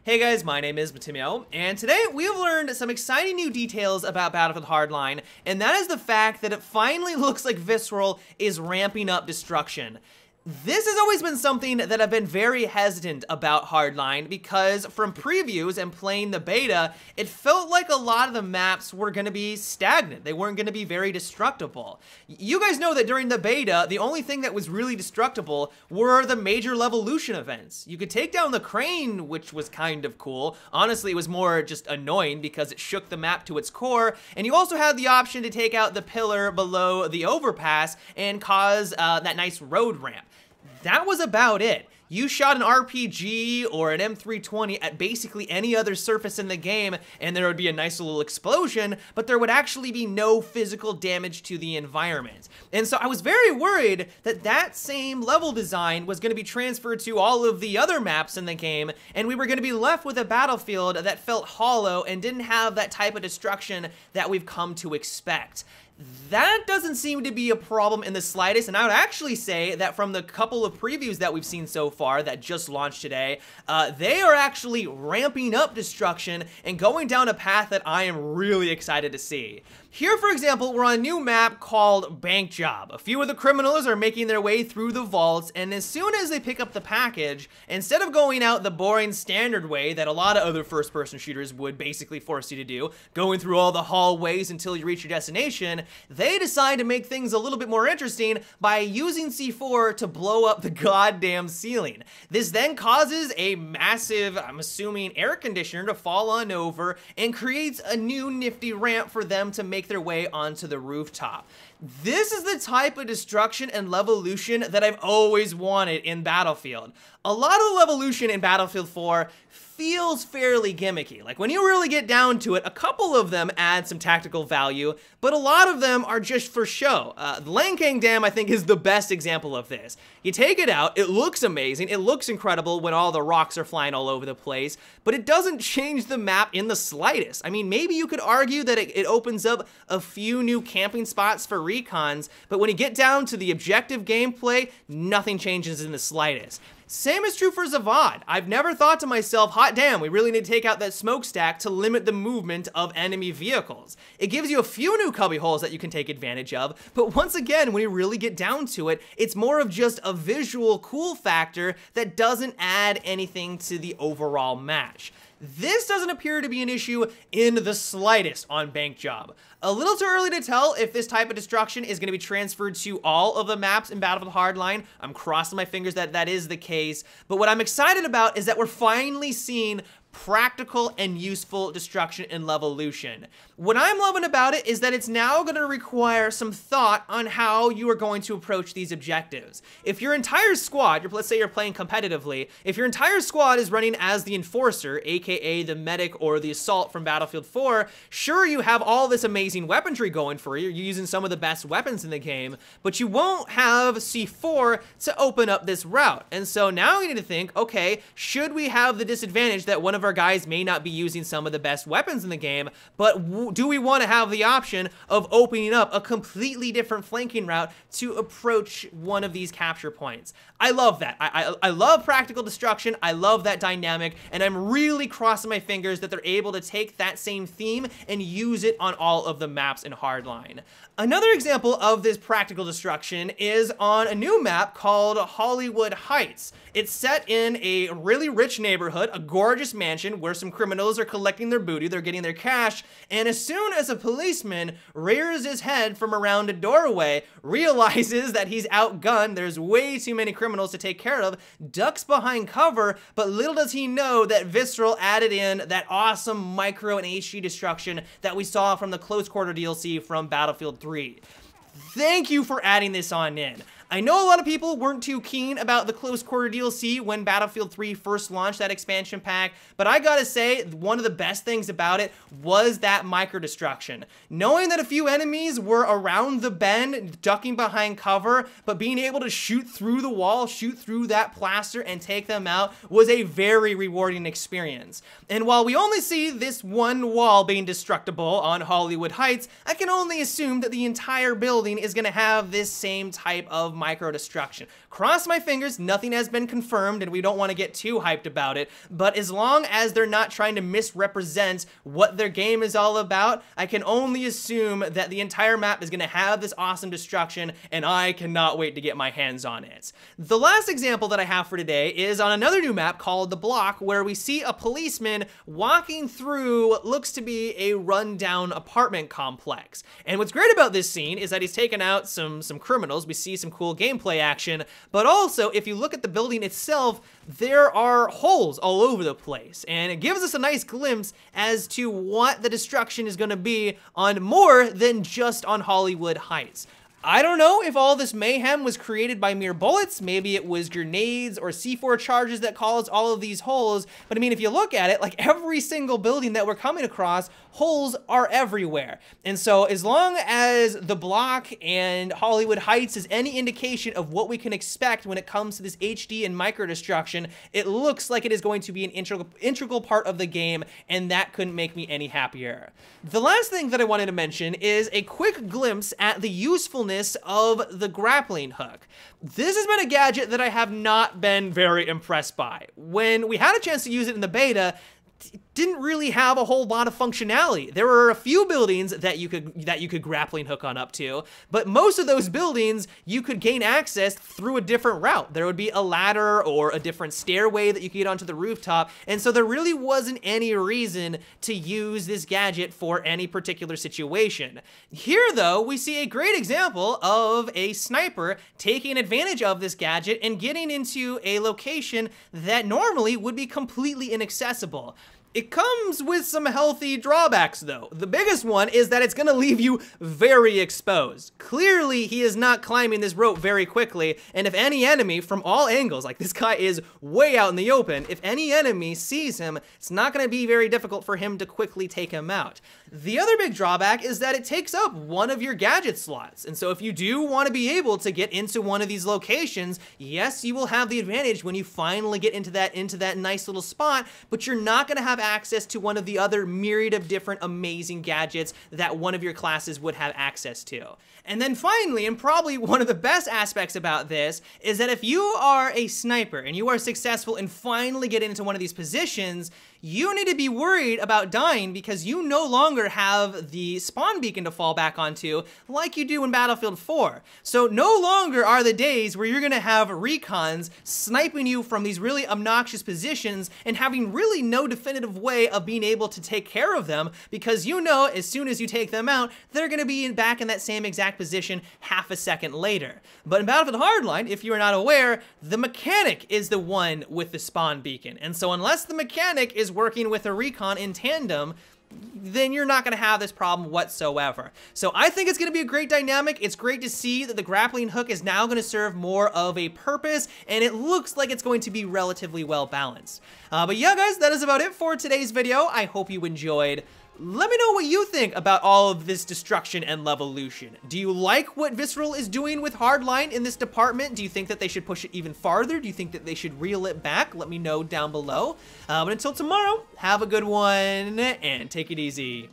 Hey guys, my name is Matimio, and today we have learned some exciting new details about Battlefield Hardline, and that is the fact that it finally looks like Visceral is ramping up destruction. This has always been something that I've been very hesitant about Hardline because from previews and playing the beta, it felt like a lot of the maps were going to be stagnant. They weren't going to be very destructible. You guys know that during the beta, the only thing that was really destructible were the major Levolution events. You could take down the crane, which was kind of cool. Honestly, it was more just annoying because it shook the map to its core, and you also had the option to take out the pillar below the overpass and cause that nice road ramp. That was about it. You shot an RPG or an M320 at basically any other surface in the game and there would be a nice little explosion, but there would actually be no physical damage to the environment. And so I was very worried that that same level design was going to be transferred to all of the other maps in the game, and we were going to be left with a battlefield that felt hollow and didn't have that type of destruction that we've come to expect. That doesn't seem to be a problem in the slightest, and I would actually say that from the couple of previews that we've seen so far that just launched today, they are actually ramping up destruction and going down a path that I am really excited to see. Here, for example, we're on a new map called Bank Job. A few of the criminals are making their way through the vaults, and as soon as they pick up the package, instead of going out the boring standard way that a lot of other first-person shooters would basically force you to do, going through all the hallways until you reach your destination, they decide to make things a little bit more interesting by using C4 to blow up the goddamn ceiling. This then causes a massive, I'm assuming, air conditioner to fall on over and creates a new nifty ramp for them to make their way onto the rooftop. This is the type of destruction and Levolution that I've always wanted in Battlefield. A lot of Levolution in Battlefield 4 feels fairly gimmicky. Like when you really get down to it, a couple of them add some tactical value, but a lot of them are just for show. The Lankang Dam, I think, is the best example of this. You take it out, it looks amazing, it looks incredible when all the rocks are flying all over the place, but it doesn't change the map in the slightest. I mean, maybe you could argue that it opens up a few new camping spots for recons, but when you get down to the objective gameplay, nothing changes in the slightest. Same is true for Zavad. I've never thought to myself, hot damn, we really need to take out that smokestack to limit the movement of enemy vehicles. It gives you a few new cubby holes that you can take advantage of, but once again, when you really get down to it, it's more of just a visual cool factor that doesn't add anything to the overall match. This doesn't appear to be an issue in the slightest on Bank Job. A little too early to tell if this type of destruction is going to be transferred to all of the maps in Battlefield Hardline. I'm crossing my fingers that that is the case, but what I'm excited about is that we're finally seeing practical and useful destruction in Levolution. What I'm loving about it is that it's now going to require some thought on how you are going to approach these objectives. If your entire squad, let's say you're playing competitively, if your entire squad is running as the Enforcer, aka the Medic or the Assault from Battlefield 4, sure, you have all this amazing weaponry going for you, you're using some of the best weapons in the game, but you won't have C4 to open up this route. And so now we need to think, okay, should we have the disadvantage that one of our guys may not be using some of the best weapons in the game, but do we want to have the option of opening up a completely different flanking route to approach one of these capture points? I love that. I love practical destruction. I love that dynamic, and I'm really crossing my fingers that they're able to take that same theme and use it on all of the maps in Hardline. Another example of this practical destruction is on a new map called Hollywood Heights. It's set in a really rich neighborhood, a gorgeous mansion where some criminals are collecting their booty, they're getting their cash, and as soon as a policeman rears his head from around a doorway, realizes that he's outgunned, there's way too many criminals to take care of, ducks behind cover, but little does he know that Visceral added in that awesome micro and HG destruction that we saw from the Close Quarter DLC from Battlefield 3. Thank you for adding this on in. I know a lot of people weren't too keen about the Close Quarter DLC when Battlefield 3 first launched that expansion pack, but I gotta say, one of the best things about it was that micro-destruction. Knowing that a few enemies were around the bend, ducking behind cover, but being able to shoot through the wall, shoot through that plaster, and take them out was a very rewarding experience. And while we only see this one wall being destructible on Hollywood Heights, I can only assume that the entire building is gonna have this same type of micro destruction. Cross my fingers, nothing has been confirmed, and we don't want to get too hyped about it, but as long as they're not trying to misrepresent what their game is all about, I can only assume that the entire map is going to have this awesome destruction, and I cannot wait to get my hands on it. The last example that I have for today is on another new map called The Block, where we see a policeman walking through what looks to be a rundown apartment complex. And what's great about this scene is that he's taken out some criminals. We see some cool gameplay action, but also if you look at the building itself, there are holes all over the place, and it gives us a nice glimpse as to what the destruction is going to be on more than just on Hollywood Heights. I don't know if all this mayhem was created by mere bullets, maybe it was grenades or C4 charges that caused all of these holes, but I mean, if you look at it, like every single building that we're coming across, holes are everywhere. And so as long as The Block and Hollywood Heights is any indication of what we can expect when it comes to this HD and micro destruction, it looks like it is going to be an integral part of the game, and that couldn't make me any happier. The last thing that I wanted to mention is a quick glimpse at the usefulness of the grappling hook. This has been a gadget that I have not been very impressed by. When we had a chance to use it in the beta, it didn't really have a whole lot of functionality. There were a few buildings that you could grappling hook on up to, but most of those buildings you could gain access through a different route. There would be a ladder or a different stairway that you could get onto the rooftop, and so there really wasn't any reason to use this gadget for any particular situation. Here, though, we see a great example of a sniper taking advantage of this gadget and getting into a location that normally would be completely inaccessible. It comes with some healthy drawbacks, though. The biggest one is that it's gonna leave you very exposed. Clearly, he is not climbing this rope very quickly, and if any enemy from all angles, like this guy is way out in the open, if any enemy sees him, it's not gonna be very difficult for him to quickly take him out. The other big drawback is that it takes up one of your gadget slots, and so if you do want to be able to get into one of these locations, yes, you will have the advantage when you finally get into that nice little spot, but you're not gonna have access to one of the other myriad of different amazing gadgets that one of your classes would have access to. And then finally, and probably one of the best aspects about this, is that if you are a sniper and you are successful in finally getting into one of these positions, you need to be worried about dying because you no longer have the spawn beacon to fall back onto like you do in Battlefield 4. So no longer are the days where you're gonna have recons sniping you from these really obnoxious positions and having really no definitive way of being able to take care of them, because you know as soon as you take them out, they're gonna be back in that same exact position half a second later. But in Battlefield Hardline, if you are not aware, the mechanic is the one with the spawn beacon. And so unless the mechanic is working with a recon in tandem, then you're not going to have this problem whatsoever. So I think it's going to be a great dynamic. It's great to see that the grappling hook is now going to serve more of a purpose, and it looks like it's going to be relatively well balanced. But yeah, guys, that is about it for today's video. I hope you enjoyed. Let me know what you think about all of this destruction and levolution. Do you like what Visceral is doing with Hardline in this department? Do you think that they should push it even farther? Do you think that they should reel it back? Let me know down below. But until tomorrow, have a good one and take it easy.